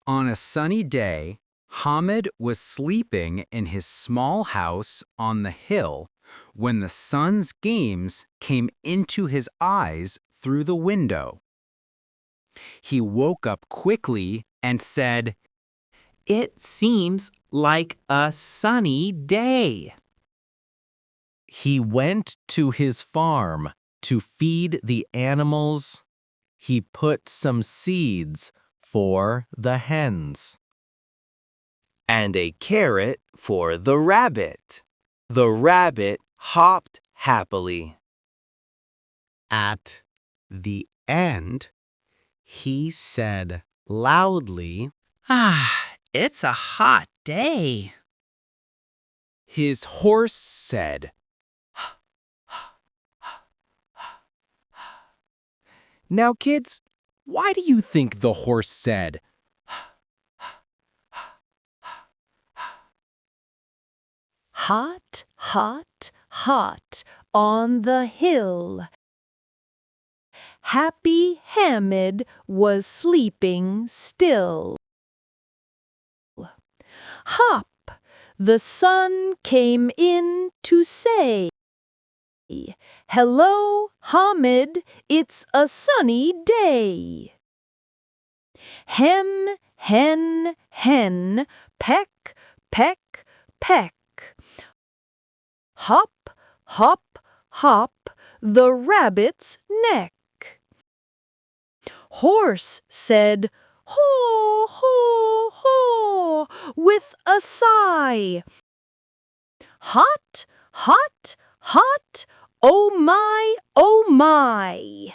On a sunny day, Hamid was sleeping in his small house on the hill when the sun's games came into his eyes through the window. He woke up quickly and said, It seems like a sunny day. He went to his farm to feed the animals. He put some seeds for the hens. And a carrot for the rabbit. The rabbit hopped happily. At the end, he said loudly, It's a hot day. His horse said, Now, kids, why do you think the horse said, Hot, hot, hot on the hill? Happy Hamid was sleeping still. Hop! The sun came in to say, Hello, Hamid, it's a sunny day. Hen, hen, hen, peck, peck, peck. Hop, hop, hop, the rabbit's neck. Horse said, Ho, ho, ho, with a sigh. Hot, hot, hot, oh my, oh my.